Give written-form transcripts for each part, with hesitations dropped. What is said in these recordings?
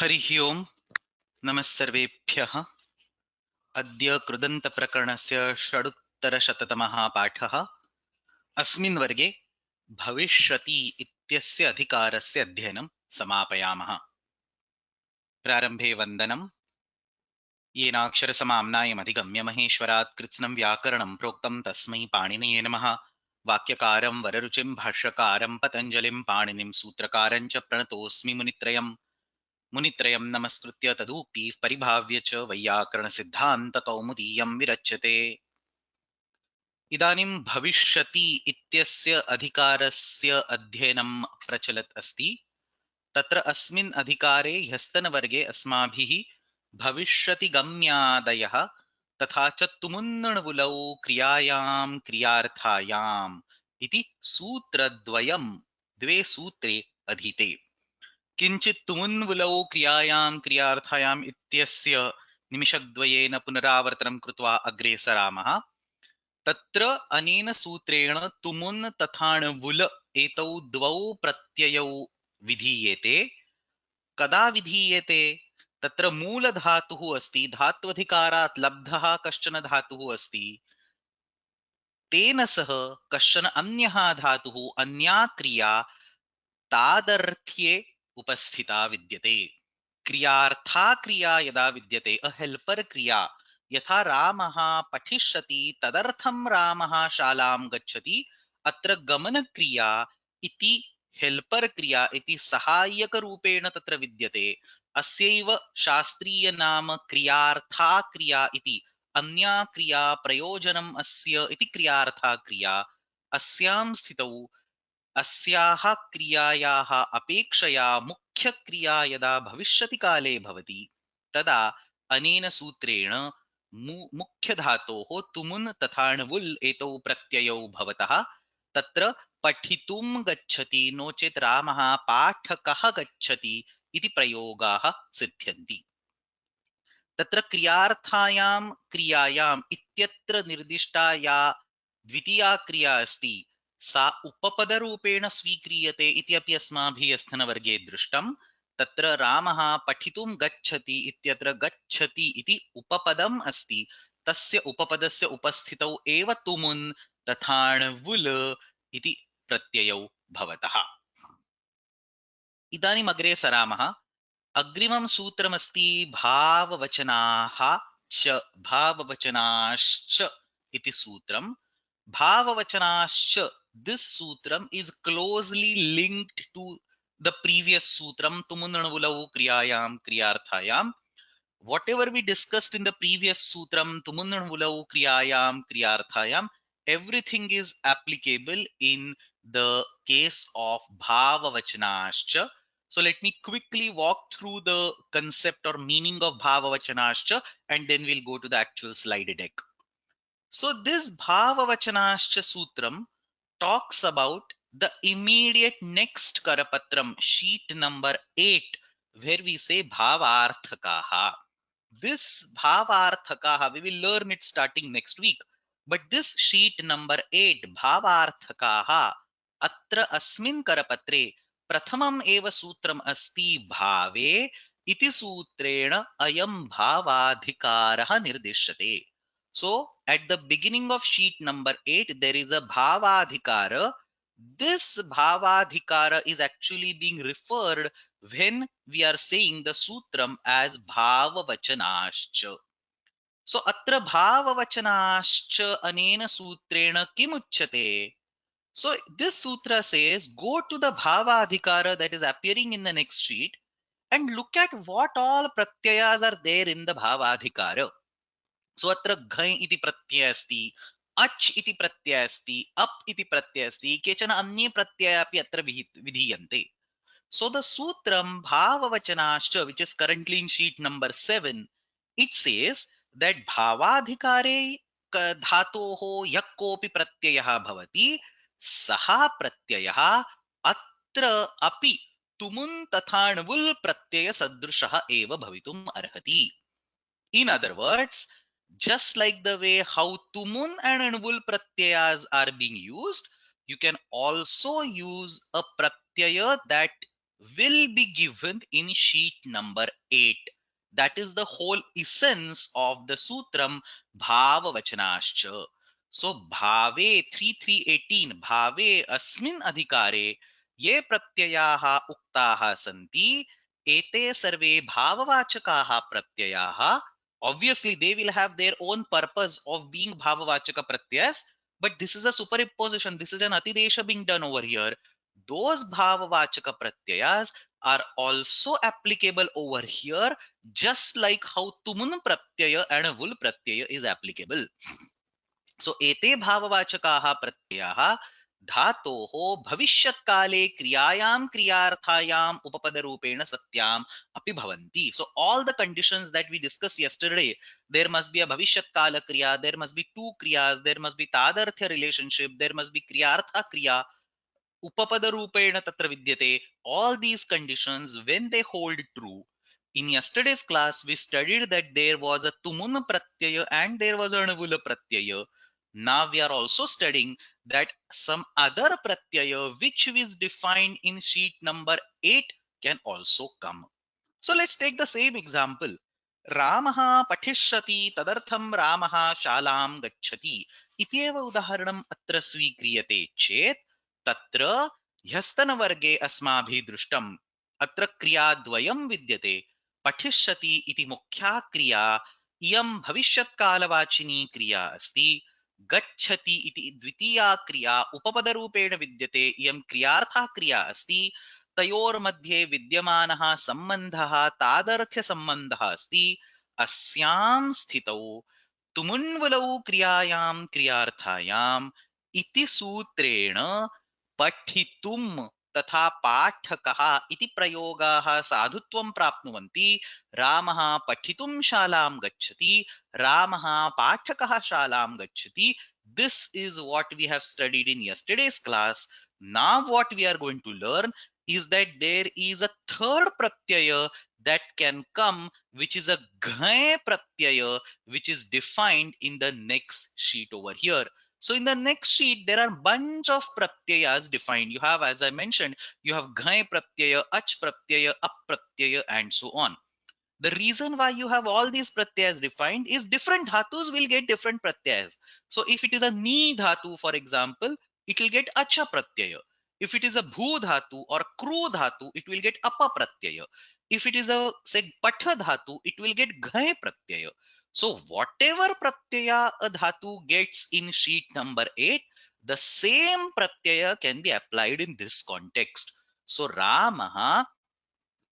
हरिः ओम् नमस्सर्वेभ्यः। अद्य कृदन्तप्रकरणस्य षडुत्तरशततमः पाठः। अस्मिन् वर्गे भविष्यति इत्यस्य अधिकारस्य अध्ययनं समापयामः। प्रारम्भे वन्दनम्। येनाक्षरसमाम्नायमधिगम्य महेश्वरात् कृत्स्नं व्याकरणं प्रोक्तं तस्मै पाणिनये नमः। वाक्यकारं वररुचिं भाष्यकारं पतञ्जलिं पाणिनिं सूत्रकारं च प्रणतोऽस्मि मुनित्रयं नमस्कृत्य तदुक्तिः परिभाव्य च वैयाकरणसिद्धान्तकौमुदीयं विरच्यते। इदानीं भविष्यति इत्यस्य अधिकारस्य अध्ययनं प्रचलत् अस्ति। तत्र अस्मिन् अधिकारे ह्यस्तनवर्गे अस्माभिः भविष्यतिगम्यादयः तथा च तुमुन्नणवुलौ क्रियायां क्रियार्थायाम् इति सूत्रद्वयं द्वे सूत्रे अधीते। किञ्चित् तुमुन्वुलौ क्रियायां क्रियार्थायाम् इत्यस्य निमिषद्वयेन पुनरावर्तनं कृत्वा अग्रे सरामः। तत्र अनेन सूत्रेण तुमुन् तथा णवुल एतौ द्वौ प्रत्ययौ विधीयेते। कदा विधीयेते? तत्र मूलधातुः अस्ति, धात्वधिकारात् लब्धः कश्चन धातुः अस्ति, तेन सह कश्चन अन्यः धातुः अन्या क्रिया तादर्थ्ये उपस्थिता विद्यते। क्रियार्था क्रिया यदा विद्यते, अ हेल्पर क्रिया, यथा रामः पठिष्यति तदर्थं रामः शालां गच्छति, अत्र गमनक्रिया इति हेल्पर क्रिया इति सहायक रूपेण तत्र विद्यते। अस्यैव शास्त्रीय नाम क्रियार्था क्रिया इति। अन्या क्रिया प्रयोजनम् अस्य इति क्रियार्था क्रिया। अस्यां स्थितौ अस्याः क्रियायाः अपेक्षया मुख्यक्रिया यदा भविष्यति काले भवति, तदा अनेन सूत्रेण मुख्यधातोः तुमुन् तथा णवुल् एतौ प्रत्ययौ भवतः तत्र पठितुं गच्छति नो चेत् रामः पाठकः गच्छति इति प्रयोगाः सिद्ध्यन्ति। तत्र क्रियार्थायां क्रियायाम् इत्यत्र निर्दिष्टा या द्वितीया क्रिया अस्ति सा उपपदरूपेण स्वीक्रियते इति अपि अस्माभिः अस्थनवर्गे दृष्टम्। तत्र रामः पठितुं गच्छति इत्यत्र गच्छति इति उपपदम् अस्ति। तस्य उपपदस्य उपस्थितौ एव तुमुन् तथा णवुल् इति प्रत्ययौ भवतः। इदानीम् अग्रे सरामः। अग्रिमं सूत्रमस्ति भाववचनाः च भाववचनाश्च इति सूत्रम्। भाववचनाश्च, this sutram is closely linked to the previous sutram tumunnavulau kriyayam kriyarthayam. Whatever we discussed in the previous sutram tumunnavulau kriyayam kriyarthayam, everything is applicable in the case of bhavavachanascha. So let me quickly walk through the concept or meaning of bhavavachanascha and then we'll go to the actual slide deck. So this bhavavachanascha sutram talks about the immediate next karapatram, sheet number 8, where we say bhavarthakaha. This bhavarthakaha, we will learn it starting next week. But this sheet number 8, bhavarthakaha, atra asmin karapatre प्रथमम् एव सूत्रम् अस्ति भावे इति सूत्रेण अयं भावाधिकारः निर्दिश्यते. So at the beginning of sheet number 8 there is a bhavadhikara. This bhavadhikara is actually being referred when we are saying the sutram as bhavavachanascha. So atra bhavavachanascha anena sutrena kimuchyate. So this sutra says go to the bhavadhikara that is appearing in the next sheet and look at what all pratyayas are there in the bhavadhikara. So अत्र घञ् इति प्रत्यय अस्ति, अच् इति प्रत्यय अस्ति, up इति प्रत्यय अस्ति, केचन अन्ये प्रत्यय अपि अत्र विधीयन्ते. So the sutram bhavavachanascha, which is currently in sheet number 7, it says that bhavadhikare धातोः यः कोऽपि प्रत्ययः भवति सः प्रत्ययः अत्र अपि तुमुन् तथा णवुल् प्रत्यय सदृशः एव भवितुम् अर्हति. In other words, just like the way how tumun and णवुल् pratyayas are being used, you can also use a pratyaya that will be given in sheet number 8. That is the whole essence of the sutram bhava vachanascha. So bhave 3318 bhave asmin adhikare ये प्रत्ययाः उक्ताः सन्ति एते सर्वे भाववाचकाः प्रत्ययाः. Obviously they will have their own purpose of being bhavavachaka pratyas, but this is a superimposition, this is an atidesha being done over here. Those bhavavachaka pratyayas are also applicable over here, just like how tumun pratyaya and vul pratyaya is applicable. So ete bhavavachakaah pratyayah धातोः भविष्यत्काले क्रियायां क्रियार्थायां उपपदरूपेण सत्याम अपि भवन्ति. So all the conditions that we discussed yesterday, there must be a bhavishyat kriya, there must be two kriyas, there must be tadarthya relationship, there must be kriyartha kriya, upapadarupena tatra vidyate. All these conditions, when they hold true, in yesterday's class we studied that there was a tumun pratyaya and there was a anavula pratyaya. Now we are also studying that some other pratyaya which is defined in sheet number 8 can also come. So let's take the same example. Ramaha pathishyati tadartham Ramaha shalam gacchati इत्येव उदाहरणम् अत्र स्वीक्रियते चेत् तत्र ह्यस्तनवर्गे अस्माभिः दृष्टम् अत्र क्रियाद्वयं विद्यते. पठिष्यति इति मुख्या क्रिया इयं भविष्यत्कालवाचिनी क्रिया अस्ति. गच्छति इति द्वितीया क्रिया उपपदरूपेण विद्यते, इयं क्रियार्था क्रिया अस्ति. तयोर्मध्ये विद्यमानः सम्बन्धः तादर्थ्यसम्बन्धः अस्ति. अस्यां स्थितौ तुमुन्वलौ क्रियायां क्रियार्थायाम् इति सूत्रेण पठितुं तथा पाठकः इति प्रयोगाः साधुत्वं प्राप्नुवन्ति. रामः पठितुं शालां गच्छति, रामः पाठकः शालां गच्छति. This is what we have studied in yesterday's class. Now what we are going to learn is that there is a third pratyaya that can come, which is a ghai pratyaya, which is defined in the next sheet over here. So in the next sheet, there are bunch of pratyayas defined. You have, as I mentioned, you have ghai pratyaya, ach pratyaya, ap pratyaya, and so on. The reason why you have all these pratyayas defined is different dhatus will get different pratyayas. So if it is a ni dhatu, for example, it will get acha pratyaya. If it is a bhu dhatu or kru dhatu, it will get apa pratyaya. If it is a say patha dhatu, it will get ghai pratyaya. So whatever pratyaya a dhatu gets in sheet number 8, the same pratyaya can be applied in this context. So Ramaha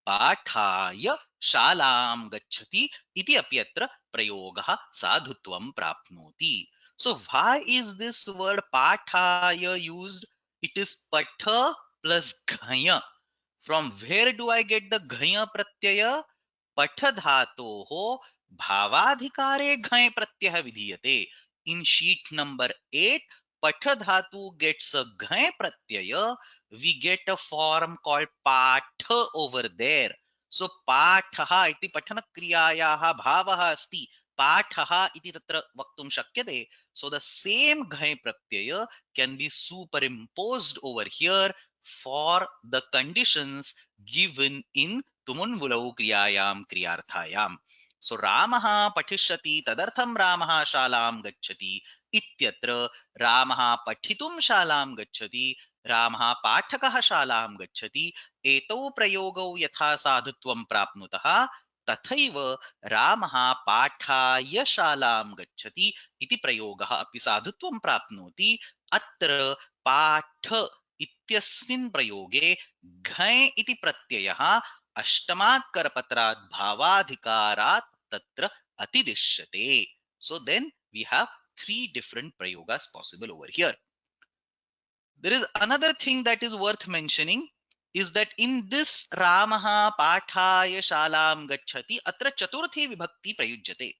पाठाय शालां गच्छति इति अपि अत्र प्रयोगः साधुत्वं प्राप्नोति. So why is this word पाठाय used? It is patha plus ghaya. From where do I get the ghaya pratyaya? Patha dhatoho bhavadhikare ghaya pratyaya vidhiyate. In sheet number 8, patha dhatu gets a ghaya pratyaya. We get a form called patha over there. So patha iti patana kriyayaha bhavaha asti. Patha iti tatra vaktum shakyate. So the same ghai pratyaya can be superimposed over here for the conditions given in tumunvulau kriyayam kriyarthayam. So Ramaha pathishyati tadartham Ramaha shalam gacchati ityatra Ramaha pathitum shalam gacchati रामः पाठकः शालां गच्छति. एतौ प्रयोगौ यथा साधुत्वं प्राप्नुतः तथैव रामः पाठाय शालां गच्छति इति प्रयोगः अपि साधुत्वं प्राप्नोति. अत्र पाठ इत्यस्मिन् प्रयोगे घञ् इति प्रत्ययः अष्टमात् करपत्रात् भावाधिकारात् तत्र अतिदिश्यते. So then we have three different prayogas possible over here. There is another thing that is worth mentioning is that in this Ramaha Pathaya Shalam Gacchati Atra Chaturthi Vibhakti Prayujyate.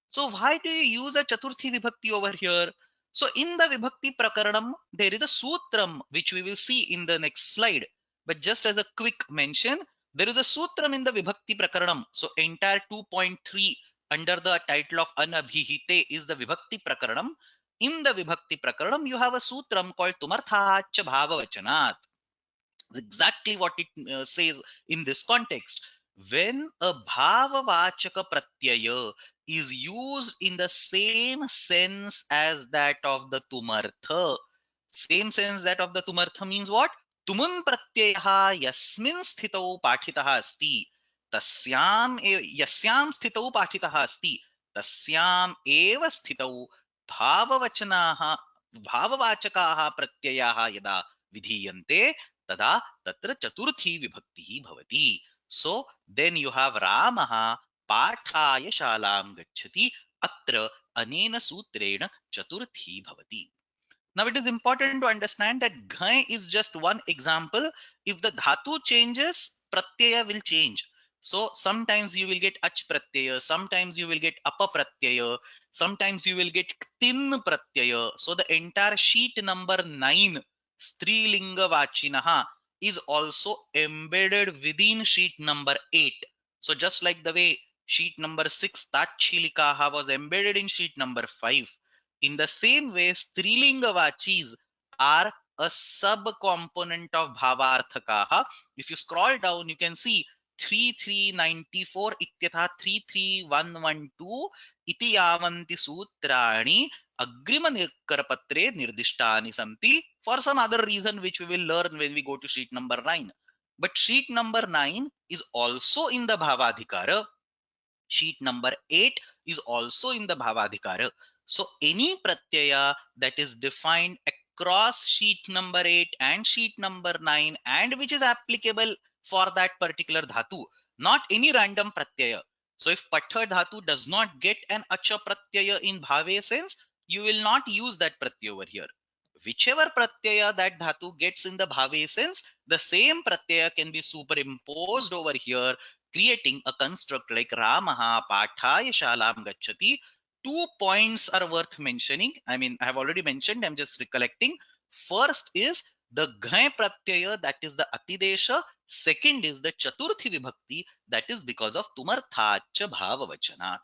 So why do you use a Chaturthi Vibhakti over here? So in the Vibhakti Prakaranam, there is a Sutram which we will see in the next slide. But just as a quick mention, there is a Sutram in the Vibhakti Prakaranam. So entire 2.3 under the title of Anabhihite is the Vibhakti Prakaranam. In the Vibhakti Prakaranam, you have a sutram called Tumarthacha Bhavavachanat. exactly what it says in this context. When a bhavavachaka pratyaya is used in the same sense as that of the tumartha, same sense that of the tumartha means what? Tumun pratyaya yasmin sthitau pathitah asti, yasyam sthitau pathitah asti, tasyam eva sthitau bhavavachanaha bhavavachakaः प्रत्ययाः यदा विधीयन्ते तदा तत्र चतुर्थी विभक्तिः भवति. So then you have Ramah पाठाय शालां गच्छति, अत्र अनेन सूत्रेण चतुर्थी भवति. Now it is important to understand that ghai is just one example. If the dhatu changes, pratyaya will change. So sometimes you will get ach pratyaya, sometimes you will get apa pratyaya, sometimes you will get ktin pratyaya. So the entire sheet number 9, Strilinga Vachinaha, is also embedded within sheet number 8. So just like the way sheet number 6, Tachilikaha, was embedded in sheet number 5, in the same way, Strilinga Vachis are a sub-component of Bhavarthakaha. If you scroll down, you can see 3394 ityatha 33112 iti yavanti sutrani agrima karapatre nirdishtani santi, for some other reason which we will learn when we go to sheet number 9. But sheet number 9 is also in the Bhavadhikara. Sheet number 8 is also in the Bhavadhikara. So any pratyaya that is defined across sheet number 8 and sheet number 9 and which is applicable for that particular dhatu, not any random pratyaya. So if patha dhatu does not get an acha pratyaya in bhave sense, you will not use that pratyaya over here. Whichever pratyaya that dhatu gets in the bhave sense, the same pratyaya can be superimposed over here, creating a construct like Ramaha Pathaya Shalam Gachati. 2 points are worth mentioning. I mean, I have already mentioned, I'm just recollecting. First is the Ghai Pratyaya, that is the Atidesha. Second is the Chaturthi Vibhakti, that is because of Tumarthacha Bhava Vachanat.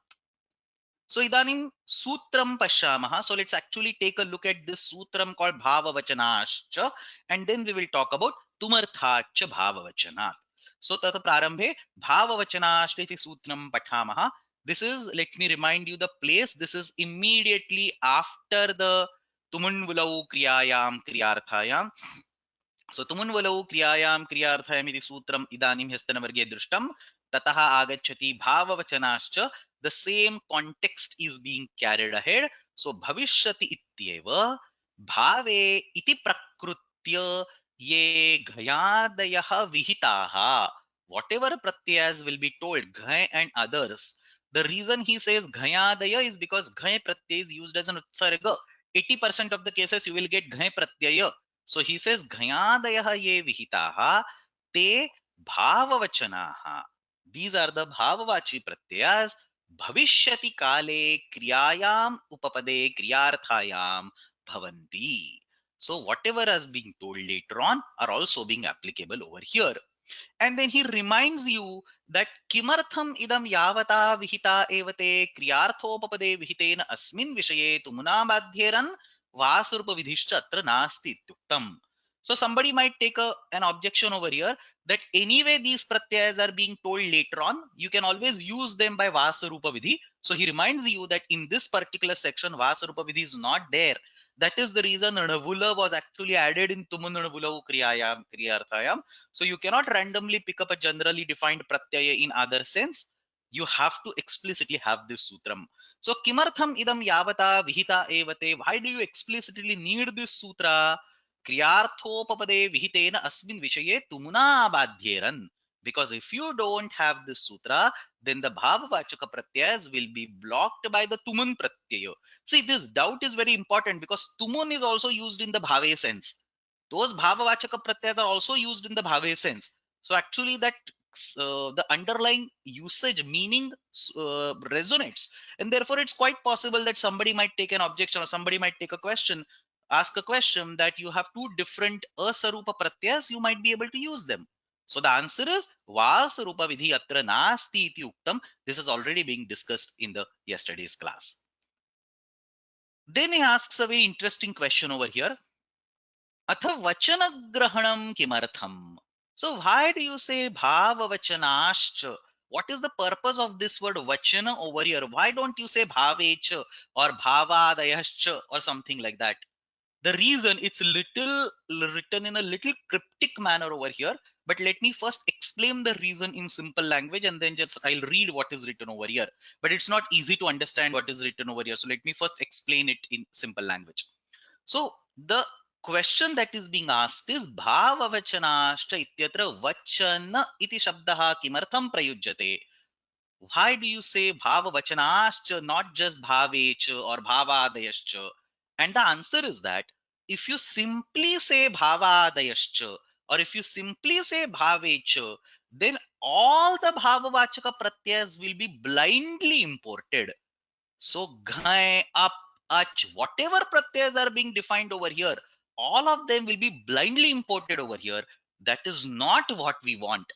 So idanim sutram pashyamaha. So let's actually take a look at this sutram called bhava vachanascha, and then we will talk about tumarthacha bhava vachanat. So tata prarambhe bhava vachanashcha iti sutram patamaha. This is, let me remind you the place. This is immediately after the tumunvulau kriyayam kriyarthayam. So तुमुन्वलौ क्रियायां क्रियार्थायामिति सूत्रम् इदानीं ह्यस्तनवर्गे दृष्टं. ततः आगच्छति भाववचनाश्च. The same context is being carried ahead. So भविष्यति इत्येव भावे इति प्रकृत्य ये घयादयः विहिताः. Whatever pratyas will be told, ghay and others. The reason he says ghayadaya is because ghay pratyay is used as an utsarga. 80% of the cases you will get ghay pratyaya. So he says ghayadayah ye vihitaha te bhavavachanaha. These are the bhavavachi pratyas. Bhavishyati kale kriyayam upapade kriyarthayam bhavanti. So whatever has been told later on are also being applicable over here. And then he reminds you that kimartham idam yavata vihita evate kriyarthopapade vihitena asmin vishaye tumuna madhyeran vasarupa vidhishcha atra nasti ityuktam. So somebody might take an objection over here that anyway these pratyayas are being told later on, you can always use them by vasarupa vidhi. So he reminds you that in this particular section vasarupa vidhi is not there. That is the reason Navula was actually added in Tumun Navula Kriyayam Kriyarthayam. So you cannot randomly pick up a generally defined pratyaya in other sense. You have to explicitly have this sutram. So kimartham idam yavata vihita evate. Why do you explicitly need this sutra? Kriyarthopapade vihitena asmin vishaye tumuna badhyeran. Because if you don't have this sutra, then the bhavavachaka pratyas will be blocked by the tumun pratyaya. See, this doubt is very important because tumun is also used in the bhave sense. Those bhavavachaka pratyas are also used in the bhave sense. So actually that the underlying usage meaning resonates, and therefore it's quite possible that somebody might take an objection or somebody might take a question, ask a question that you have two different asarupa pratyas, you might be able to use them. So the answer is vasarupa vidhi atra nasti iti uktam. This is already being discussed in the yesterday's class. Then he asks a very interesting question over here. Atha vachana grahanam kimartham. So why do you say bhava vachanascha? What is the purpose of this word vachana over here? Why don't you say bhavecha or bhavadayascha or something like that? The reason, it's little written in a little cryptic manner over here, but let me first explain the reason in simple language, and then just I'll read what is written over here. But it's not easy to understand what is written over here, so let me first explain it in simple language. So the question that is being asked is bhavavachanashcha ityatra vachana iti shabdah kimartham prayujyate. Why do you say bhavavachanashcha, not just bhavecha or bhavadayascha? And the answer is that if you simply say bhavadayascha or if you simply say bhavecha, then all the bhavavachaka pratyas will be blindly imported. So ghai, up, ach, whatever pratyas are being defined over here, all of them will be blindly imported over here. That is not what we want.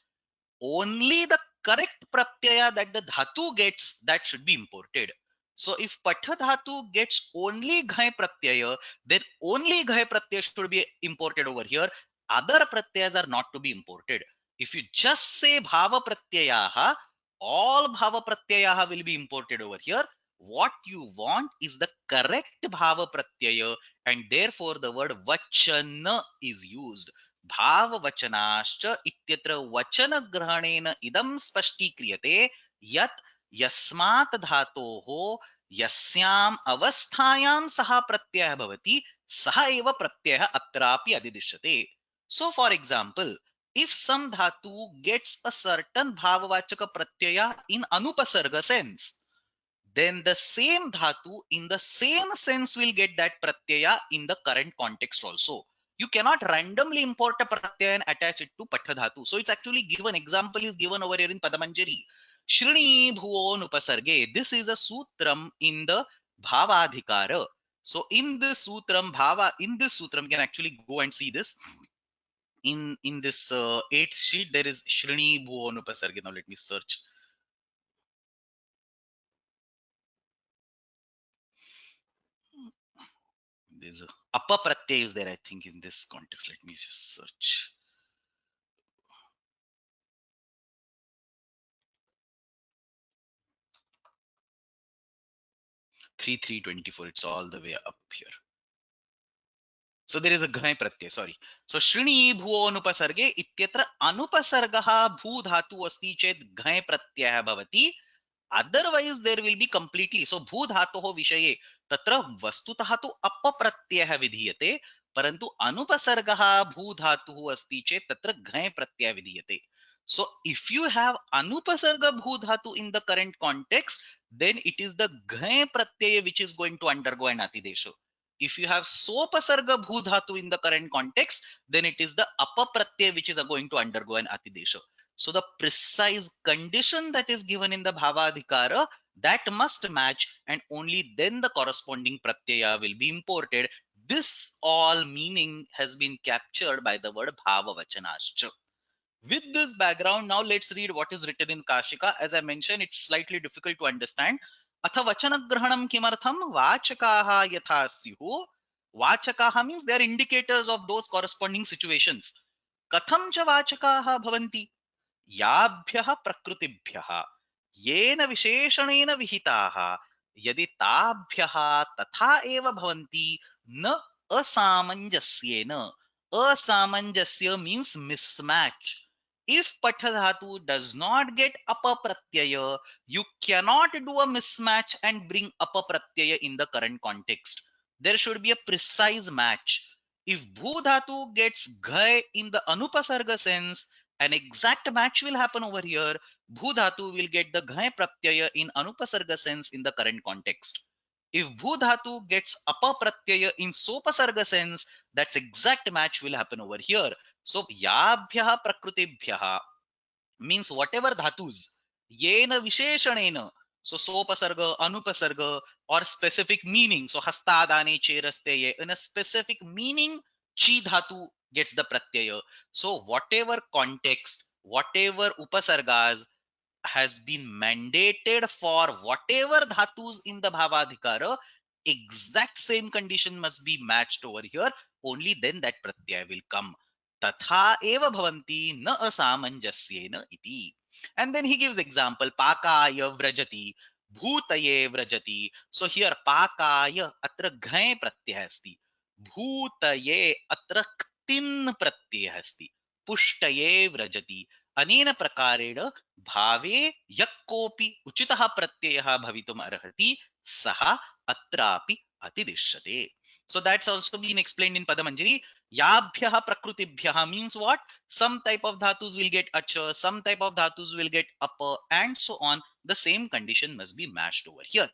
Only the correct pratyaya that the dhatu gets, that should be imported. So if patha dhatu gets only ghai pratyaya, then only ghai pratyaya should be imported over here. Other pratyayas are not to be imported. If you just say bhava pratyayaha, all bhava pratyayaha will be imported over here. What you want is the correct bhava pratyaya, and therefore the word vachana is used. भाववचनाश्च इत्यत्र वचनग्रहणेन इदं स्पष्टीक्रियते यत् यस्मात् धातोः यस्याम् अवस्थायां सः प्रत्ययः भवति सः एव प्रत्ययः अत्रापि अधिदिश्यते. So for example, if some dhatu gets a certain bhavavachaka pratyaya in anupasarga sense, then the same dhatu in the same sense will get that pratyaya in the current context also. You cannot randomly import a pratyaya and attach it to patha dhatu. So it's actually given, example is given over here in Padamanjari. Shrini bhuon upasarge. This is a sutram in the bhavadhikara. So in this sutram, you can actually go and see this. In this 8th sheet, there is Shrini bhuon upasarge. Now let me search. There's a upper pratyay is there, I think, in this context. Let me just search. Three 24. It's all the way up here. So there is a ghai pratyay. Sorry. So Shrini bhuo anupasarge ityatra anupasargaha bhu dhatu asti chet ghai pratyaya bhavati. Otherwise there will be completely, so bhu dhatoh vishaye tatra vastutah tu apapratyayah vidhiyate, parantu anupasargah bhu dhatuh asti chet tatra ghai pratyayah vidhiyate. So if you have anupasarga bhu dhatu in the current context, then it is the ghai pratyaya which is going to undergo an atidesha. If you have sopasarga bhu dhatu in the current context, then it is the apapratyaya which is going to undergo an atidesha. So the precise condition that is given in the bhavadhikara, that must match, and only then the corresponding pratyaya will be imported. This all meaning has been captured by the word bhavavachanascha. With this background, now let's read what is written in Kashika. As I mentioned, it's slightly difficult to understand. Atha vachanagrahanam kimartham vachakaha yatha syuhu. Vachakaha means they are indicators of those corresponding situations. Katham cha vachakaha bhavanti. याभ्यः प्रकृतिभ्यः येन विशेषणेन विहिताः यदि ताभ्यः तथा एव भवन्ति न असामञ्जस्येन. असामञ्जस्य means mismatch. If patha dhatu does not get apa pratyaya, you cannot do a mismatch and bring apa pratyaya in the current context. There should be a precise match. If bhu dhatu gets ghai in the anupasarga sense, an exact match will happen over here. Bhu dhatu will get the ghai pratyaya in anupasarga sense in the current context. If bhu dhatu gets apa pratyaya in sopasarga sense, that's exact match will happen over here. So yabhyah prakrutibhyah means whatever dhatus yena visheshanena, so sopasarga, anupasarga, or specific meaning, so hastadane cherasteye, in a specific meaning chi dhatu gets the pratyaya. So whatever context, whatever upasargas has been mandated for whatever dhatus in the bhavadhikara, exact same condition must be matched over here. Only then that pratyaya will come. तथा एव भवन्ति न असामञ्जस्येन इति. And then he gives example, pakaya vrajati, bhutaye vrajati. So here pakaya atra घञ् प्रत्ययः अस्ति, भूतये अत्र क्तिन् प्रत्ययः अस्ति, पुष्टये व्रजति. अनेन प्रकारेण भावे यः कोऽपि उचितः प्रत्ययः भवितुम् अर्हति सः अत्रापि अतिदिश्यते. So that's also been explained in Padamanjari. Yabhyah prakrutibhyah means what? Some type of dhatus will get acha, some type of dhatus will get upper, and so on. The same condition must be matched over here.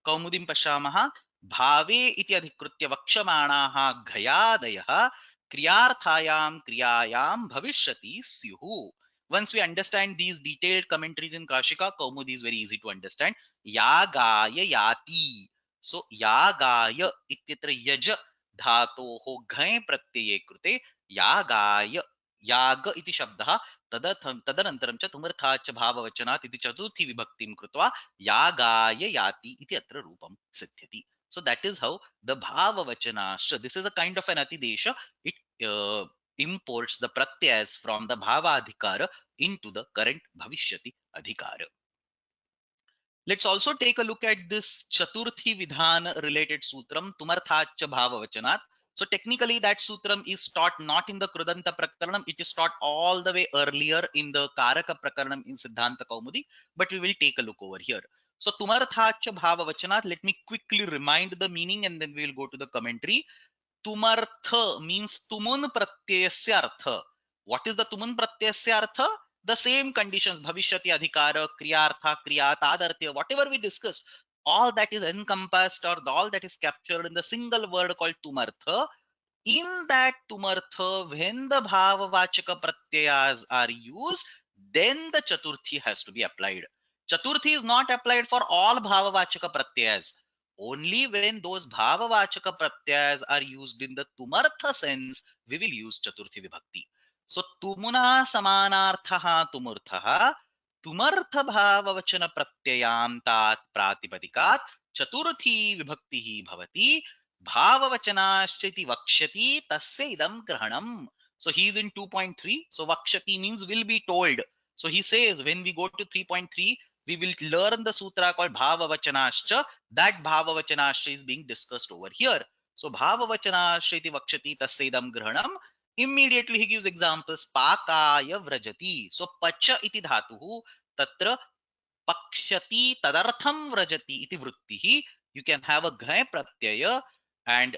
कौमुदीं पश्यामः, भावे इति अधिकृत्य वक्ष्यमाणाः घयादयः क्रियार्थायां क्रियायां भविष्यति स्युः. Once we understand these detailed commentaries in Kashika, Kaumudi is very easy to understand. Yagaya yati. So yagaya ityatra yaj धातोः घञ् प्रत्यये कृते यागाय, याग इति शब्दः तदनन्तरं च तुमर्थाच् च भाववचनात् इति चतुर्थी विभक्तिं कृत्वा यागाय याति इति अत्र रूपं सिद्ध्यति. So that is how the bhavavachanascha, this is a kind of an atidesha, it imports the pratyas from the bhavadhikara into the current bhavishyati adhikara. Let's also take a look at this Chaturthi Vidhan related sutram, Tumarthacha Bhavavachanat. So technically that sutram is taught not in the Krudanta Prakaranam, it is taught all the way earlier in the Karaka Prakaranam in Siddhanta Kaumudi, but we will take a look over here. So Tumarthacha Bhavavachanat, let me quickly remind the meaning and then we will go to the commentary. Tumartha means tumun pratyayasya artha. What is the tumun pratyayasya artha? The same conditions, bhavishyati adhikara, kriyartha, kriya, tadarthya, whatever we discussed, all that is encompassed or all that is captured in the single word called tumartha. In that tumartha, when the bhavavachaka pratyayas are used, then the chaturthi has to be applied. Chaturthi is not applied for all bhavavachaka pratyayas. Only when those bhavavachaka pratyayas are used in the tumartha sense, we will use chaturthi vibhakti. So tumuna samanarthaha tumurthaha, tumartha bhavavachana pratyayantat pratipadikaat chaturthi vibhakti bhavati, bhavavachanashchiti vakshati tasya idam grahanam. So he is in 2.3. So vakshati means will be told. So he says when we go to 3.3, we will learn the sutra called bhavavachanashcha. That bhavavachanashcha is being discussed over here. So bhavavachanashchiti vakshati tasya idam grahanam. Immediately he gives examples. Pakaya vrajati. So pacha iti dhatuhu tatra pakshati tadartham vrajati iti vrittihi. You can have a ghai pratyaya and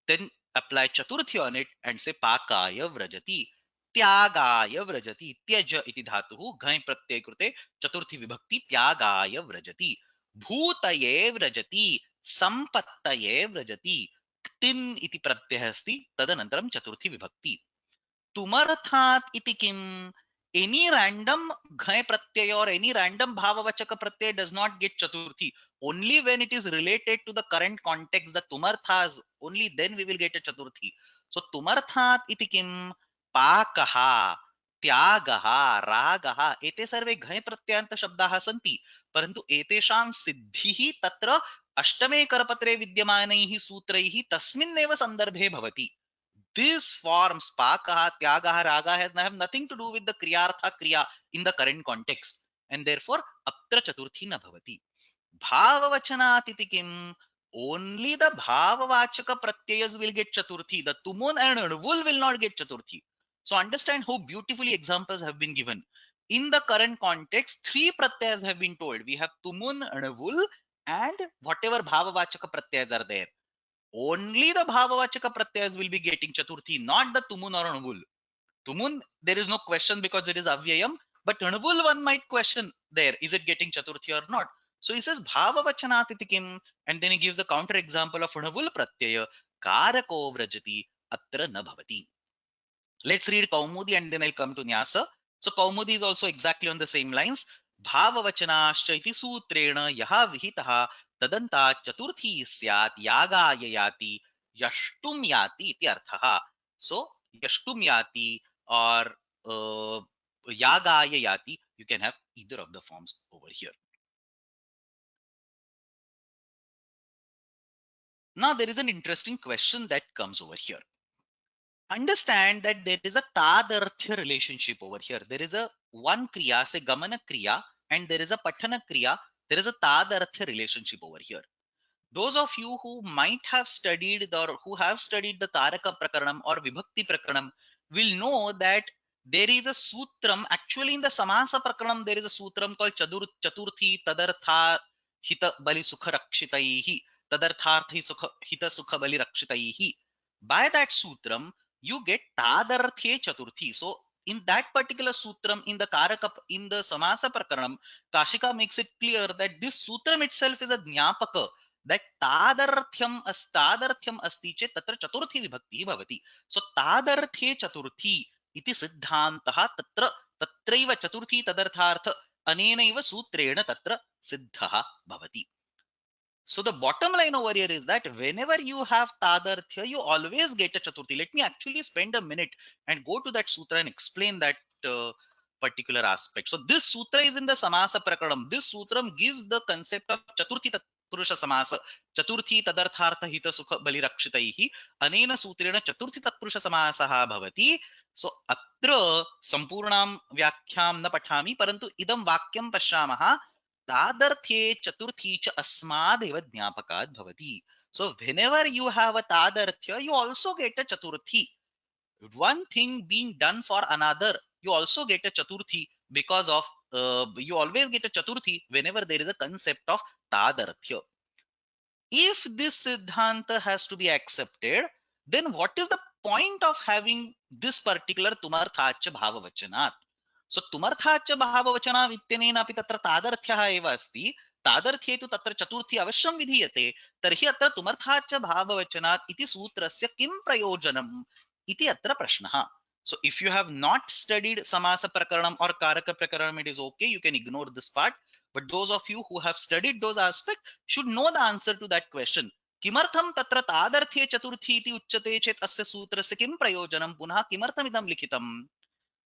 then apply chaturthi on it and say pakaya vrajati, tyagaya vrajati. Tyaja iti dhatuhu ghai pratyay krute chaturthi vibhakti tyagaya vrajati. Bhutaye vrajati, sampattaye vrajati. Ktin iti pratyah asti, tadanantaram chaturthi vibhakti. तुमर्थात इति किम? Any random ghai pratyay or any random bhavavachaka pratyay does not get chaturthi. Only when it is related to the current context, the tumarthas, only then we will get a chaturthi. So tumarthat iti kim? Pakaha, त्यागः, रागः, एते सर्वे घञ् प्रत्ययान्त शब्दाः सन्ति, परन्तु एतेषां सिद्धिः तत्र अष्टमे करपत्रे विद्यमानैः सूत्रैः तस्मिन्नेव सन्दर्भे भवति. These forms, pakaha, tyagaha, raga, have nothing to do with the kriyartha kriya in the current context. And therefore, atra chaturthi na bhavati. Bhavavachanat kim? Only the bhavavachaka pratyayas will get chaturthi. The tumun and anvul will not get chaturthi. So understand how beautifully examples have been given. In the current context, three pratyayas have been told. We have tumun, anvul, and whatever bhavavachaka pratyayas are there. Only the bhavavachaka pratyayas will be getting chaturthi, not the tumun or anvul. Tumun, there is no question because it is avyayam, but anvul one might question there, is it getting chaturthi or not? So he says bhavavachanat iti kim, and then he gives a counter example of anvul pratyaya, karako vrajati atra na bhavati. Let's read Kaumudi and then I'll come to Nyasa. So Kaumudi is also exactly on the same lines. Bhavavachanascha iti sutrena yaha vihitaha tadanta chaturthi syat yagaya yati yashtum yati iti arthaha. So yashtum yati or yagaya yati, you can have either of the forms over here. Now there is an interesting question that comes over here. understand that there is a tadarthya relationship over here. There is a one kriya, say gamana kriya, and there is a patana kriya. There is a tadarthya relationship over here. Those of you who might have studied or who have studied the Taraka Prakaranam or Vibhakti Prakaranam will know that there is a sutram. Actually, in the Samasa Prakaranam, there is a sutram called Chaturthi Tadartha Hita Bali Sukha Rakshitaihi. Tadartharthi Sukha Hita Sukha Bali Rakshitaihi. By that sutram, you get Tadarthye Chaturthi. So, in that particular sutram, in the Karaka, in the Samasa Prakaranam, Kashika makes it clear that this sutram itself is a Jnapaka that तादर्थ्यम अस्ति चेत् तत्र चतुर्थी विभक्तिः भवति. सो तादर्थे चतुर्थी इति सिद्धान्तः तत्र तत्रैव चतुर्थी तदर्थार्थ अनेनैव सूत्रेण तत्र सिद्धः भवति. So the bottom line over here is that whenever you have tadarthya, you always get a chaturthi. Let me actually spend a minute and go to that sutra and explain that particular aspect. So this sutra is in the Samasa Prakaranam. This sutram gives the concept of chaturthi Purusha Samasa. Chaturthi tadarthartha hita sukha bali rakshitaihi. Anena sutrena chaturthi tatpurusha samasaha bhavati. So atra sampurnam vyakhyam na pathami parantu idam vakyam pashyamaha तादर्थ्ये चतुर्थी च अस्मादेव ज्ञापकात् भवति. So whenever you have a tadarthya, you also get a chaturthi. One thing being done for another, you also get a chaturthi because of you always get a chaturthi whenever there is a concept of tadarthya. If this siddhanta has to be accepted, then what is the point of having this particular tumarthacha bhavavachanat? So tumarthacha bhavavachana इत्यनेन अपि तत्र तादर्थ्यः एव अस्ति. तादर्थ्ये तु तत्र चतुर्थी अवश्यं विधीयते. तर्हि अत्र तुमर्थाच भाववचनात् इति सूत्रस्य किं प्रयोजनम् इति अत्र प्रश्नः. So if you have not studied samasa prakaranam or karaka prakaranam, it is okay, you can ignore this part. But those of you who have studied those aspects should know the answer to that question. किमर्थं तत्र तादर्थ्ये चतुर्थी इति उच्यते चेत् अस्य सूत्रस्य किं प्रयोजनं पुनः किमर्थमिदं लिखितम्?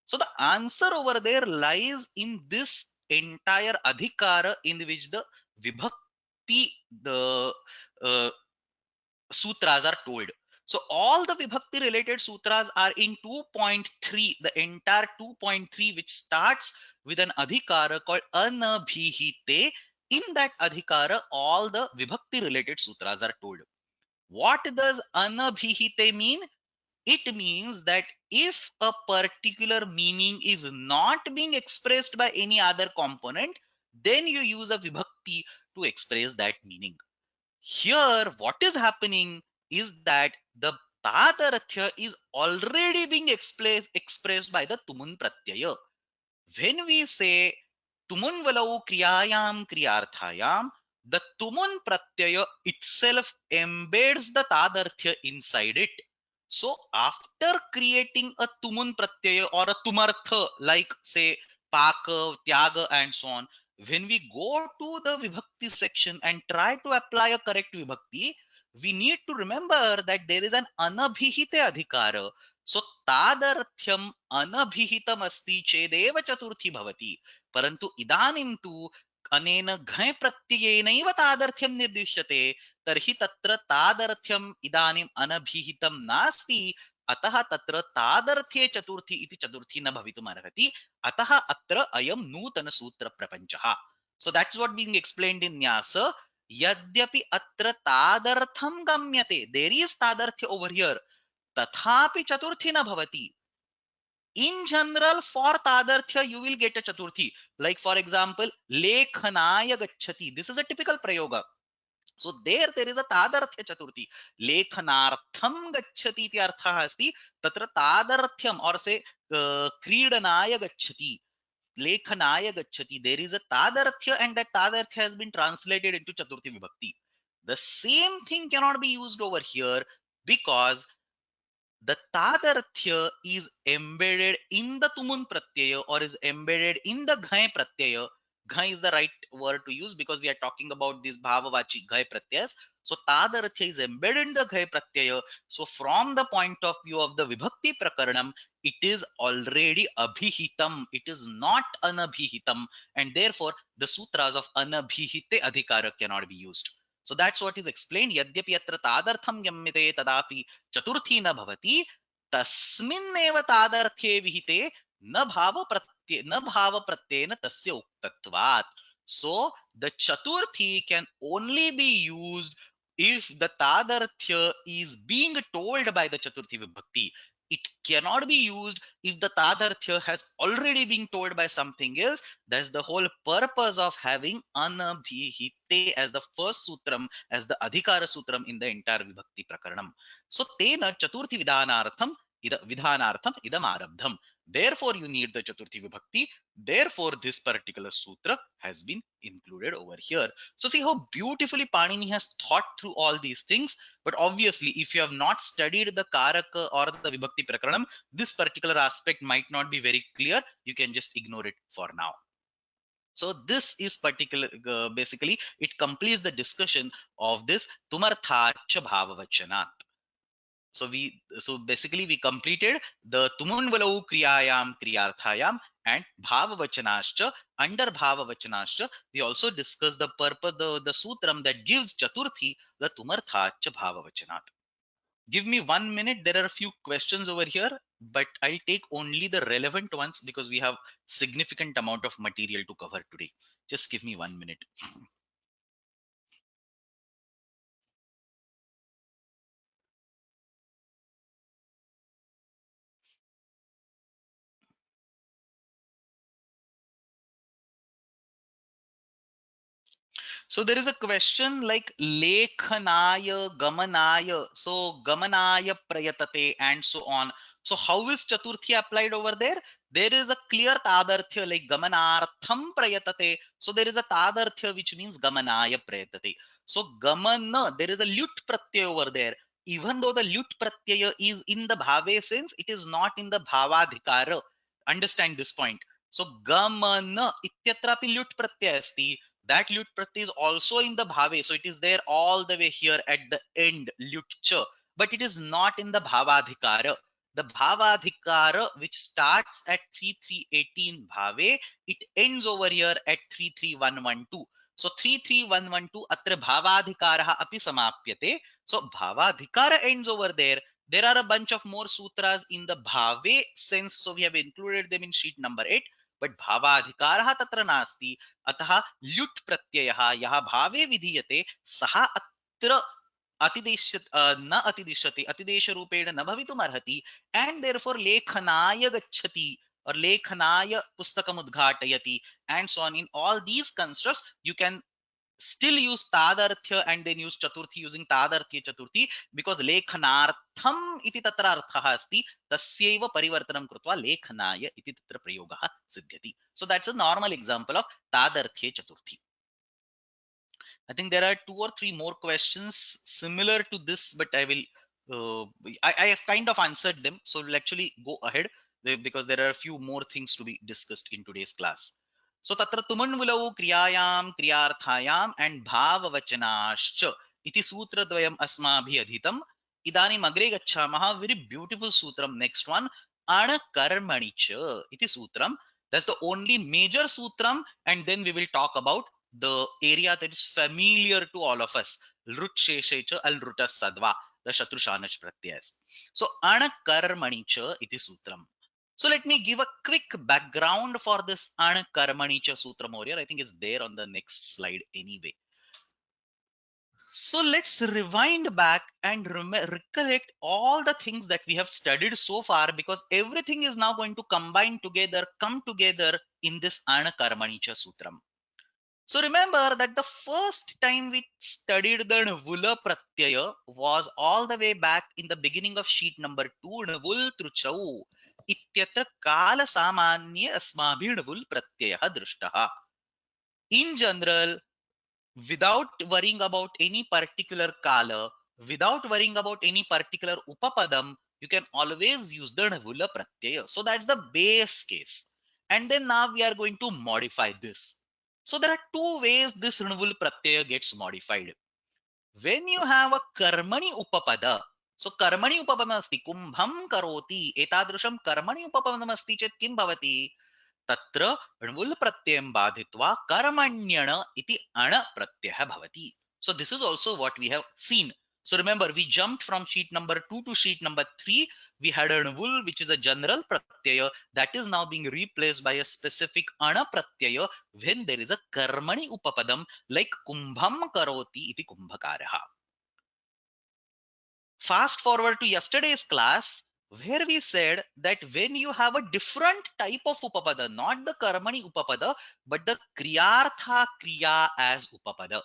So the answer over there lies in this entire adhikara in which the vibhakti, the sutras are told. So all the vibhakti related sutras are in 2.3, the entire 2.3, which starts with an adhikara called anabhihite. In that adhikara, all the vibhakti related sutras are told. What does anabhihite mean? It means that if a particular meaning is not being expressed by any other component, then you use a vibhakti to express that meaning. Here, what is happening is that the tadarthya is already being expressed by the tumun pratyaya. When we say tumun valau kriyayam kriyarthayam, the tumun pratyaya itself embeds the tadarthya inside it. So after creating a tumun pratyaya or a tumartha, like say paka, tyaga, and so on, when we go to the vibhakti section and try to apply a correct vibhakti, we need to remember that there is an anabhihite adhikara. So tadarthyam anabhihitam asti chedeva chaturthi bhavati. Parantu idanim tu अनेन घञ् प्रत्ययेनैव तादर्थ्यं निर्दिश्यते. तर्हि तत्र तादर्थ्यम् इदानीम् अनभिहितं नास्ति. अतः तत्र तादर्थ्ये चतुर्थी इति चतुर्थी न भवितुम् अर्हति. अतः अत्र अयं नूतन सूत्र प्रपञ्चः. So that's what being explained in Nyasa. यद्यपि अत्र तादर्थं गम्यते, there is तादर्थ्य over here, तथापि चतुर्थी न भवति. In general, for tadarthya you will get a chaturthi. Like for example, lekhanaya gacchati, this is a typical prayoga. So there is a tadarthya chaturthi. Lekhanartham gacchati iti arthah asti. Tatra tadarthyam or say kridanaya gacchati, lekhanaya gacchati, there is a tadarthya and that tadarthya has been translated into chaturthi vibhakti. The same thing cannot be used over here because the tadarthya is embedded in the tumun pratyaya or is embedded in the ghai pratyaya. Ghai is the right word to use because we are talking about these bhavavachi ghai pratyas. So tadarthya is embedded in the ghai pratyaya. So from the point of view of the vibhakti prakaranam, it is already abhihitam. It is not anabhihitam, and therefore the sutras of anabhihite adhikara cannot be used. So that's what is explained. Yadyapi atra tadartham gamyate tadapi chaturthi na bhavati. तस्मिन्नेव तादर्थ्ये विहिते न भाव प्रत्ययेन तस्य उक्तत्वात्. So the chaturthi can only be used if the tadarthya is being told by the chaturthi vibhakti. It cannot be used if the tadarthya has already been told by something else. That's the whole purpose of having anabhihite as the first sutram, as the adhikara sutram in the entire vibhakti prakaranam. So tena chaturthi vidhanartham idam arabdham. Therefore you need the chaturthi vibhakti. Therefore this particular sutra has been included over here. So see how beautifully Panini has thought through all these things. But obviously if you have not studied the karaka or the vibhakti prakaranam, this particular aspect might not be very clear. You can just ignore it for now. So this is particular, basically it completes the discussion of this tumarthacha bhavavachanat. So basically we completed the tumunvalau kriyayam kriyarthayam and bhavavachanascha. Under bhavavachanascha we also discussed the purpose, the sutram that gives chaturthi, the tumarthacha bhavavachanat. Give me 1 minute. There are a few questions over here, but I'll take only the relevant ones because we have significant amount of material to cover today. Just give me 1 minute. So there is a question like lekhanaya, gamanaya. So gamanaya prayatate and so on. So how is chaturthi applied over there? There is a clear tadarthya like gamanartham prayatate. So there is a tadarthya which means gamanaya prayatate. So gamana, there is a lut pratyaya over there. Even though the lut pratyaya is in the bhave sense, it is not in the bhavadhikara. Understand this point. So gamana ityatrapi lut pratyaya asti. That lut pratyay is also in the bhave, so it is there all the way here at the end, lut cha, but it is not in the bhavadhikara. The bhavadhikara which starts at 3318 bhave, it ends over here at 33112. So 33112 atra bhavadhikara api samapyate. So bhavadhikara ends over there. There are a bunch of more sutras in the bhave sense, so we have included them in sheet number 8. But भावाधिकारः तत्र नास्ति, अतः ल्युट् प्रत्ययः यः भावे विधीयते सः अत्र न अतिदिश्यते, अतिदेश रूपेण न भवितुम् अर्हति, एंड देयरफॉर लेखनाय गच्छति और लेखनाय पुस्तकम् उद्घाटयति and so on. In all these constructs you can still use tadarthya and then use chaturthi using tadarthya chaturthi, because lekhanartham iti tatra arthah asti, tasyeva parivartanam krutva lekhanaya iti tatra prayogah siddhyati. So that's a normal example of tadarthya chaturthi. I think there are 2 or 3 more questions similar to this, but I have kind of answered them, so we'll actually go ahead because there are a few more things to be discussed in today's class. So tatra tumanvulau kriyayam kriyarthayam and bhavavachanascha iti sutra dvayam asmabhi adhitam. Idanim agre gacchamaha. Very beautiful sutram. Next one, anakarmani cha iti sutram. That's the only major sutram, and then we will talk about the area that is familiar to all of us, lrut sheshe cha al rutas sadva, the shatrushanach pratyas. So anakarmani cha iti sutram. So let me give a quick background for this anakarmani cha sutram over here. I think it's there on the next slide anyway. So let's rewind back and recollect all the things that we have studied so far, because everything is now going to combine together, come together in this anakarmani cha sutram. So remember that the first time we studied the Nvula Pratyaya was all the way back in the beginning of sheet number 2, Nvul Truchau. Ityatra Kala Samanya Asmabhi Nvul Pratyaya Drishtaha. In general, without worrying about any particular Kala, without worrying about any particular Upapadam, you can always use the Nvula Pratyaya. So that's the base case. And then now we are going to modify this. So there are 2 ways this Rinvul Pratyaya gets modified. When you have a Karmani Upapada, so Karmani Upapadam asti, Kumbham Karoti, etadrusham Karmani Upapadam asti chet kim bhavati? Tatra Rinvul Pratyayam badhitva Karmanyana iti Ana Pratyaya bhavati. So this is also what we have seen. So remember, we jumped from sheet number 2 to sheet number 3. We had an vul, which is a general pratyaya that is now being replaced by a specific ana pratyaya when there is a karmani upapadam like kumbham karoti iti kumbhakaraha. Fast forward to yesterday's class where we said that when you have a different type of upapada, not the karmani upapada, but the kriyartha kriya as upapada.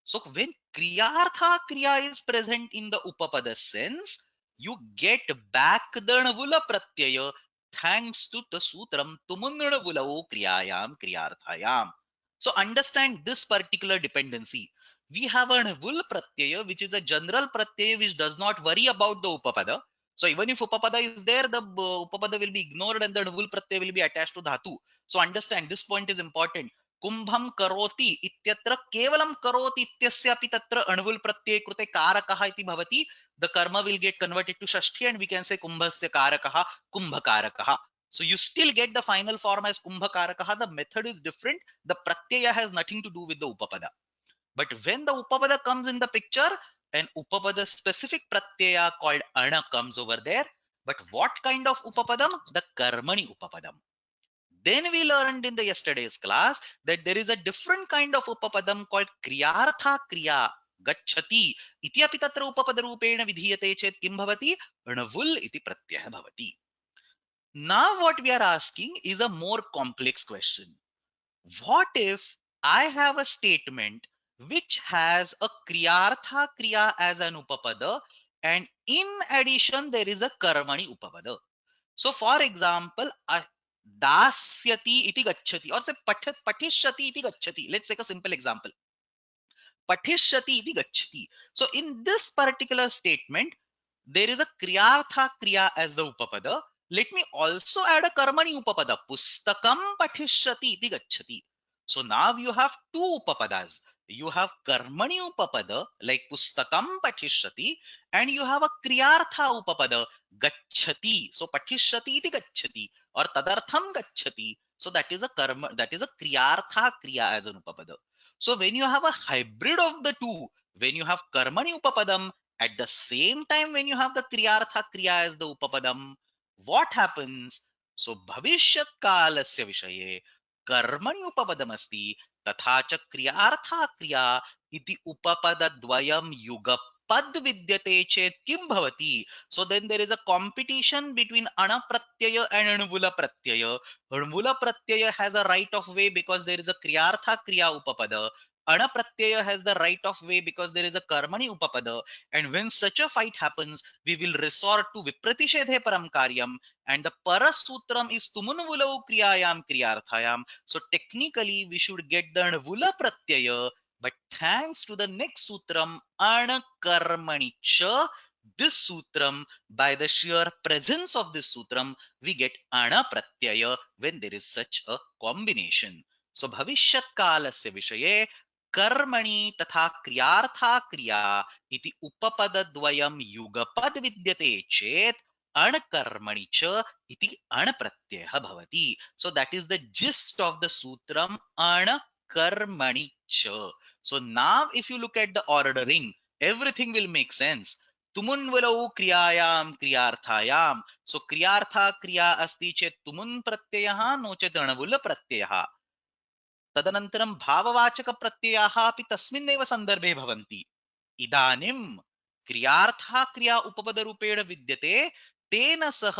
So when kriyartha kriya is present in the upapada sense, you get back the navula pratyaya thanks to the sutram tumunnavulau kriyayam kriyarthayam. So understand this particular dependency. We have a vul pratyaya which is a general pratyaya which does not worry about the upapada. So even if upapada is there, the upapada will be ignored and the vul pratyaya will be attached to dhatu. So understand this point is important. Kumbum करोति इत्यत्र केवलं करोति इत्यस्यापि तत्र अणुवुल् प्रत्यये कृते कारकः इति भवति. The karma will get converted to shashti and we can say kumbhasya karakah kumbhakarakah. So you still get the final form as kumbhakarakah. The method is different. The pratyaya has nothing to do with the upapada. But when the upapada comes in the picture, an upapada specific pratyaya called ana comes over there. But what kind of upapadam? The karmani upapadam. Then we learned in the yesterday's class that there is a different kind of upapadam called kriyartha kriya gacchati iti api tatra upapada rupena vidhiyate chet kim bhavati anavul iti pratyaya bhavati. Now what we are asking is a more complex question. What if I have a statement which has a kriyartha kriya as an upapada and in addition there is a karmani upapada. So for example, dasyati iti gacchati or say patishyati iti gacchati. Let's take a simple example. Patishyati iti gacchati. So in this particular statement, there is a kriyartha kriya as the upapada. Let me also add a karmani upapada. Pustakam patishyati iti gacchati. So now you have two upapadas. You have karmani upapada like pustakam patishyati and you have a kriyartha upapada gacchati. So patishyati iti gacchati or tadartham gacchati. So that is a karma, that is a kriyartha kriya as an upapada. So when you have a hybrid of the two, when you have karmani upapadam at the same time when you have the kriyartha kriya as the upapadam, what happens? So bhavishyat kalasya vishaye कर्मणि उपपदमस्ति तथा च क्रियार्था क्रिया इति उपपदद्वयं युगपद विद्यते चेत् किं भवति. So then there is a competition between ana pratyaya and anvula pratyaya. Anvula pratyaya has a right of way because there is a kriyartha kriya upapada. Ana pratyaya has the right of way because there is a karmani upapada. And when such a fight happens, we will resort to vipratishedhe param karyam and the parasutram is tumunvulau kriyayam kriyarthayam. So technically we should get the anvula pratyaya, but thanks to the next sutram anakarmani cha, this sutram, by the sheer presence of this sutram, we get ana pratyaya when there is such a combination. So bhavishyat kalasya vishaye कर्मणि तथा क्रियार्था क्रिया इति उपपदद्वयं युगपद विद्यते चेत् अणकर्मणि च इति अणप्रत्ययः भवति. So that is the gist of the sutram अणकर्मणि च. So now if you look at the ordering, everything will make sense. तुमुन्वलौ क्रियायां क्रियार्थायां. So क्रियार्था क्रिया अस्ति चेत् तुमुन् प्रत्ययः नो चेत् अणवुल प्रत्ययः. तदनन्तरं भाववाचक प्रत्ययाः अपि तस्मिन्नेव सन्दर्भे भवन्ति. इदानीं क्रियार्थः क्रिया उपपदरूपेण विद्यते, तेन सह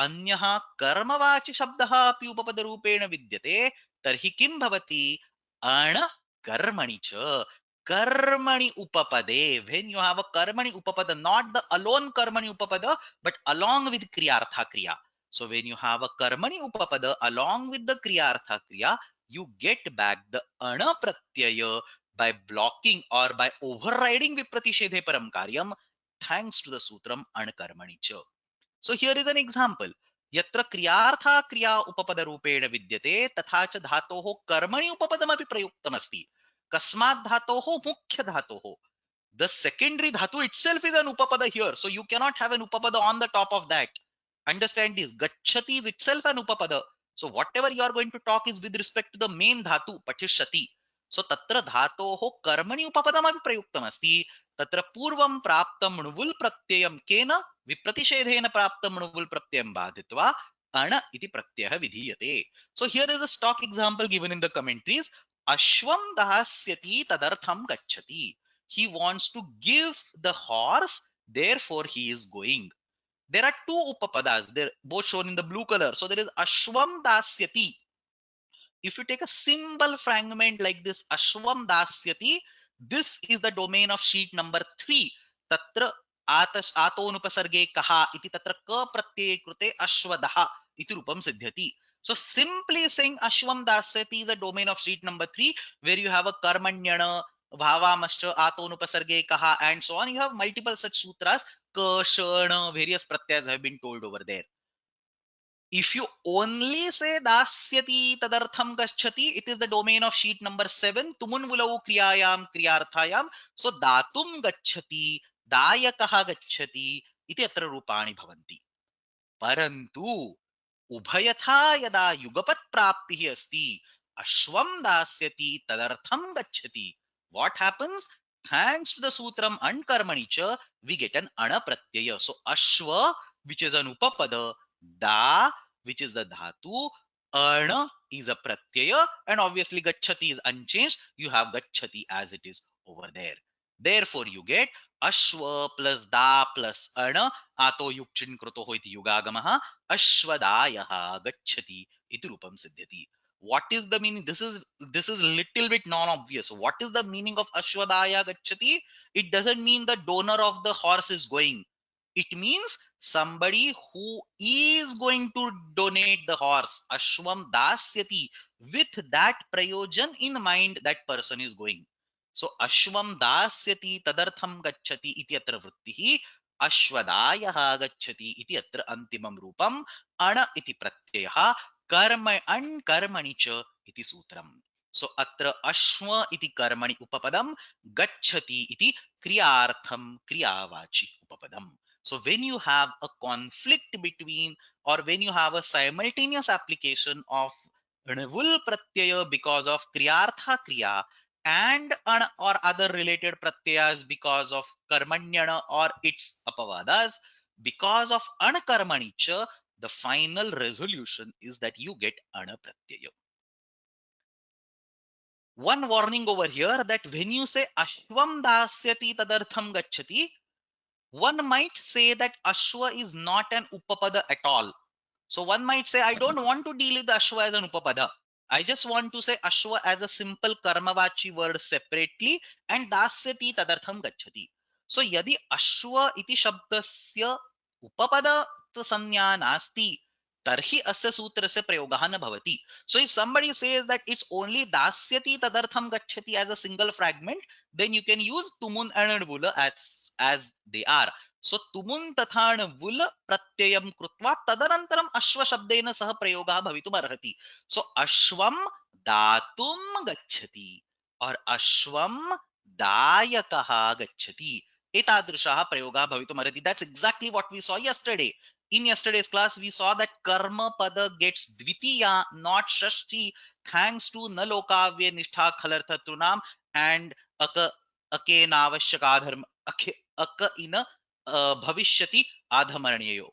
अन्यः कर्मवाचि शब्दः अपि उपपदरूपेण विद्यते, तर्हि किं भवति? अण कर्मणि च. कर्मणि उपपदे, when you have a karmani upapada, not the alone karmani upapada but along with kriyartha kriya. So when you have a karmani upapada along with the kriyartha kriya, you get back the ana pratyaya by blocking or by overriding vipratishedhe param karyam thanks to the sutram anakarmani cha. So here is an example. यत्र क्रियार्था क्रिया उपपद रूपेण विद्यते तथा च धातोः कर्मणि उपपदमपि प्रयुक्तमस्ति. कस्मात् धातोः? मुख्य धातोः. The secondary dhatu itself is an upapada here, so you cannot have an upapada on the top of that. Understand this. Gacchati is itself an upapada. So whatever you are going to talk is with respect to the main dhatu, patishyati. सो तत्र धातोः कर्मणि उपपदमपि प्रयुक्तमस्ति. तत्र पूर्वं प्राप्तं णुवुल् प्रत्ययं केन विप्रतिषेधेन प्राप्तं णुवुल् प्रत्ययं बाधित्वा अण इति प्रत्ययः विधीयते. So here is a stock example given in the commentaries. Ashwam dahasyati tadartham gacchati. He wants to give the horse, therefore he is going. There are two upapadas, they're both shown in the blue color. So there is ashwam dasyati. If you take a simple fragment like this, ashwam dasyati, this is the domain of sheet number 3. Tatra atonupasarge kaha iti tatra ka pratyay krute ashwadaha iti rupam siddhyati. So simply saying ashwam dasyati is a domain of sheet number 3, where you have a karmanyana, bhavamascha, atonupasarge kaha, and so on. You have multiple such sutras. Ka, shana, various pratyas have been told over there. If you only say dasyati tadartham gacchati, it is the domain of sheet number 7. Tumun vulau kriyayam kriyarthayam. So datum gacchati, dayakaha gacchati, iti atra rupani bhavanti. Parantu ubhayatha yada yugapat praptihi asti, ashwam dasyati tadartham gacchati. What happens? Thanks to the sutram and karmani cha, we get an ana pratyaya. So ashwa, which is an upapada, da, which is the dhatu, ana is a pratyaya, and obviously gacchati is unchanged. You have gacchati as it is over there. Therefore, you get ashwa plus da plus ana, ato yukchin kruto iti yugagamah, ashwadayah gacchati iti rupam siddhyati. What is the meaning? This is little bit non-obvious. What is the meaning of ashwadaya gacchati? It doesn't mean the donor of the horse is going. It means somebody who is going to donate the horse. Ashwam dasyati. With that prayojan in mind, that person is going. So ashwam dasyati tadartham gacchati iti atra vrittihi. Ashwadayah gacchati iti atra antimam rupam. Ana iti pratyayah. Karma and karmani cha iti sutram. So atra ashwa iti karmani upapadam, gacchati iti kriyartham kriyavachi upapadam. So when you have a conflict between, or when you have a simultaneous application of nivul pratyaya because of kriyartha kriya, and an or other related pratyayas because of karmanyana or its apavadas, because of anakarmani cha, the final resolution is that you get ana pratyaya. One warning over here, that when you say ashwam dasyati tadartham gacchati, one might say that ashwa is not an upapada at all. So one might say, I don't want to deal with ashwa as an upapada. I just want to say ashwa as a simple karmavachi word separately, and dasyati tadartham gacchati. So yadi ashwa iti shabdasya upapada sanya nasti, tarhi asya sutrasya prayogaha na bhavati. So if somebody says that it's only dasyati tadartham gacchati as a single fragment, then you can use tumun and vula as they are. So tumun tathan vul pratyayam krutva tadanantaram ashwa shabdena sah prayoga bhavitum arhati. So ashwam datum gacchati or ashwam dayakaha gacchati. Etadrishaha prayoga bhavitum arhati. That's exactly what we saw yesterday. In yesterday's class, we saw that karma pada gets dvitiya, not shashti, thanks to nalokavya nishtha khalartha trunam and aka ake navashyakadharma aka ina bhavishyati adhamaraniyo.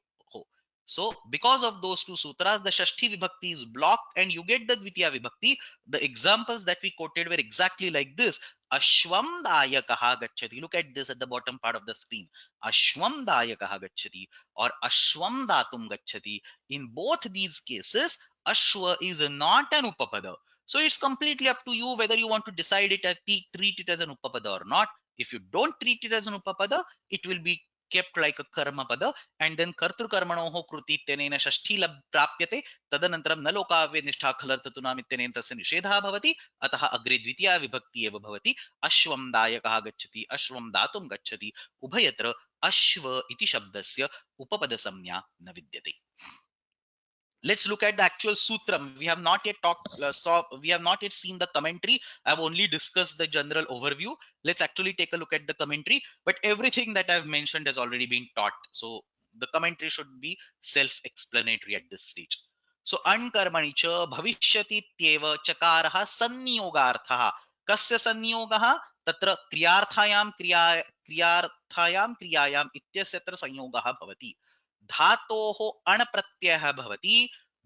So because of those two sutras, the Shashti Vibhakti is blocked and you get the Dvitiya Vibhakti. The examples that we quoted were exactly like this. Ashwam dayakaha gacchati. Look at this at the bottom part of the screen. Ashwam dayakaha gacchati or Ashwam datum gacchati. In both these cases, Ashwa is not an Upapada. So it's completely up to you whether you want to decide it as treat it as an Upapada or not. If you don't treat it as an Upapada, it will be kept like a karma pada, and then kartru karmanoho kruti tenena shashti lab prapyate tadanantaram nalokavya nishtha khalartatuna mittenena tasya nishedha bhavati atah agre dvitiya vibhakti eva bhavati ashwam dayakah gacchati ashwam datum gacchati ubhayatra ashva iti shabdasya upapada samnya na vidyate. Let's look at the actual sutram. We have not yet we have not yet seen the commentary. I've only discussed the general overview. Let's actually take a look at the commentary. But everything that I've mentioned has already been taught. So the commentary should be self-explanatory at this stage. So ankarmani cha bhavishyati tyeva chakaraha sanniyogarthaha. कस्य संयोगः तत्र क्रियार्थायां इत्यस्य तत्र संयोगः भवति धातोः अण् प्रत्ययः भवति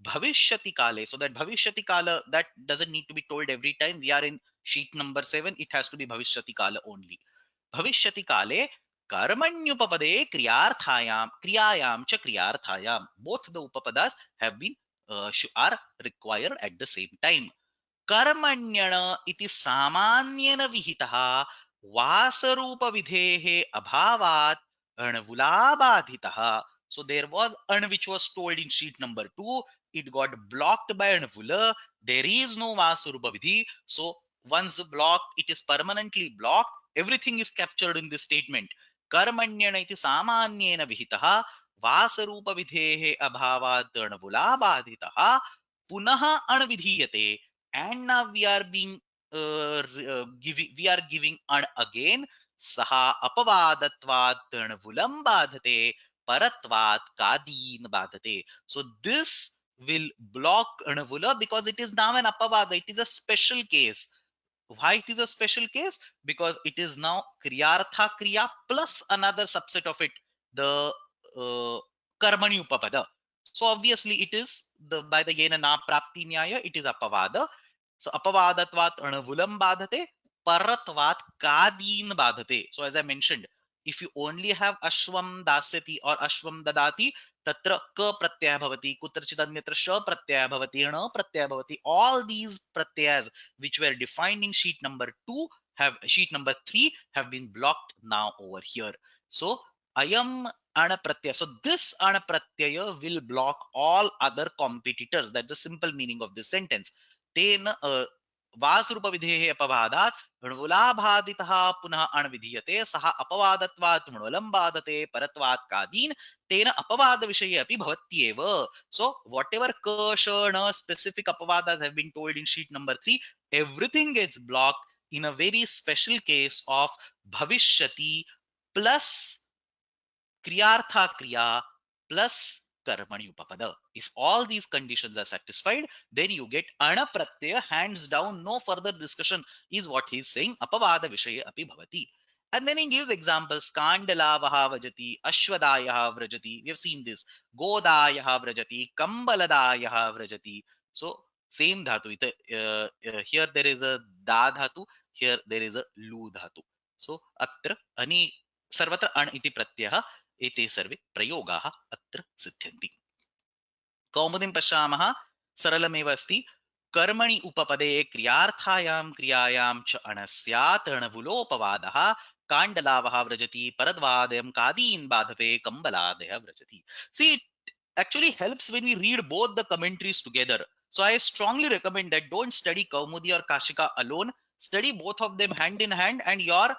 भविष्यति काले so that bhavishyati kala that doesn't need to be told every time we are in sheet number 7 it has to be bhavishyati kala only भविष्यति काले कर्मण्युपपदे क्रियायां च क्रियार्थायां both the upapadas have been are required at the same time कर्मण्यण इति सामान्येन विहितः वासरूपविधेः अभावात् अणवुलाबाधितः so there was an which was told in sheet number 2 it got blocked by anvula there is no vasarupa vidhi so once blocked it is permanently blocked everything is captured in this statement कर्मण्यण इति सामान्येन विहितः वासरूपविधेः अभावात् अणवुलाबाधितः पुनः अणविधीयते and now we are being giving an again saha apavadatvat tanvulam badhate paratvat kadin badhate so this will block anvula because it is now an apavada it is a special case why it is a special case because it is now kriyartha kriya plus another subset of it the uh, karmani upapada so obviously it is the by the yena na prapti nyaya it is apavada so apavadatvat anavulam badhate paratvat kadin badhate so as I mentioned if you only have ashwam dasyati or ashwam dadati tatra ka pratyaya bhavati kutrachit anyatra sha pratyaya bhavati na pratyaya bhavati all these pratyas which were defined in sheet number 2 have sheet number 3 have been blocked now over here so ayam anapratyaya so this anapratyaya will block all other competitors that's the simple meaning of this sentence तेन वासरूपविधेः अपवादात् णुलाभादितः पुनः अणविधीयते सः अपवादत्वात् णुलं बाधते परत्वात् कादीन् तेन अपवाद विषये अपि भवत्येव so whatever ka sha na specific apavadas have been told in sheet number 3 everything gets blocked in a very special case of bhavishyati plus kriyartha kriya plus karmani upapada if all these conditions are satisfied then you get anapratyaya hands down no further discussion is what he is saying apavada vishaye api bhavati and then he gives examples kandalavaha vrajati ashwadayah vrajati we have seen this godayah vrajati kambaladayaha vrajati so same dhatu here there is a da dhatu here there is a lu dhatu so atra ani सर्वत्र अण् इति प्रत्ययः एते सर्वे प्रयोगाः अत्र सिद्ध्यन्ति कौमुदीं पश्यामः सरलमेव अस्ति कर्मणि उपपदे क्रियार्थायां क्रियायां च अणः स्यात् अणवुलोपवादः काण्डलावः व्रजति परद्वादयं कादीन् बाधते कम्बलादयः व्रजति see it actually helps when we read both the commentaries together so I strongly recommend that don't study kaumudi or kashika alone study both of them hand in hand and your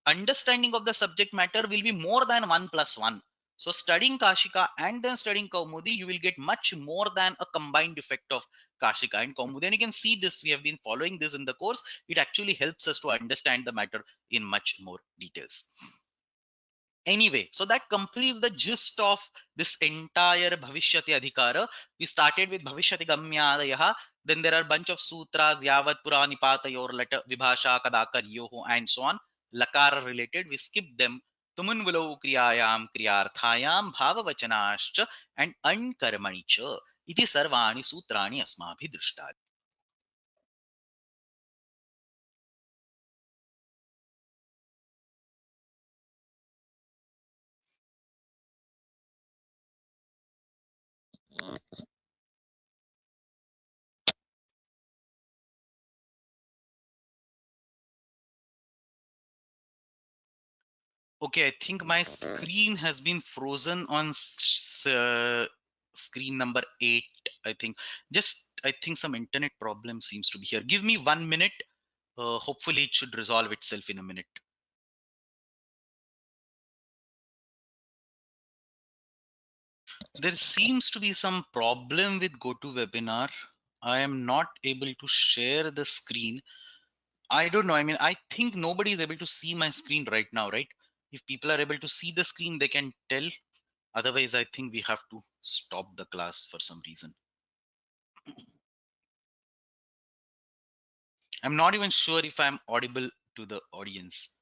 understanding of the subject matter will be more than 1 plus 1 so studying kashika and then studying kaumudi you will get much more than a combined effect of kashika and kaumudi and you can see this we have been following this in the course it actually helps us to understand the matter in much more details anyway so that completes the gist of this entire bhavishyati adhikara we started with bhavishyati gamyadayah then there are bunch of sutras yavat purani patayor lat vibhasha kadakaryoh and so on lakara related we skip them tumunvulo kriyayam kriyarthayam bhavavachanascha and ankarmani cha iti sarvani sutrani asmabhi drishtani Okay, I think my screen has been frozen on screen number 8. I think I think some internet problem seems to be here. Give me 1 minute. Hopefully, it should resolve itself in a minute. There seems to be some problem with GoToWebinar. I am not able to share the screen. I don't know. I mean, I think nobody is able to see my screen right now, right? If people are able to see the screen, they can tell. Otherwise, I think we have to stop the class for some reason. I'm not even sure if I'm audible to the audience.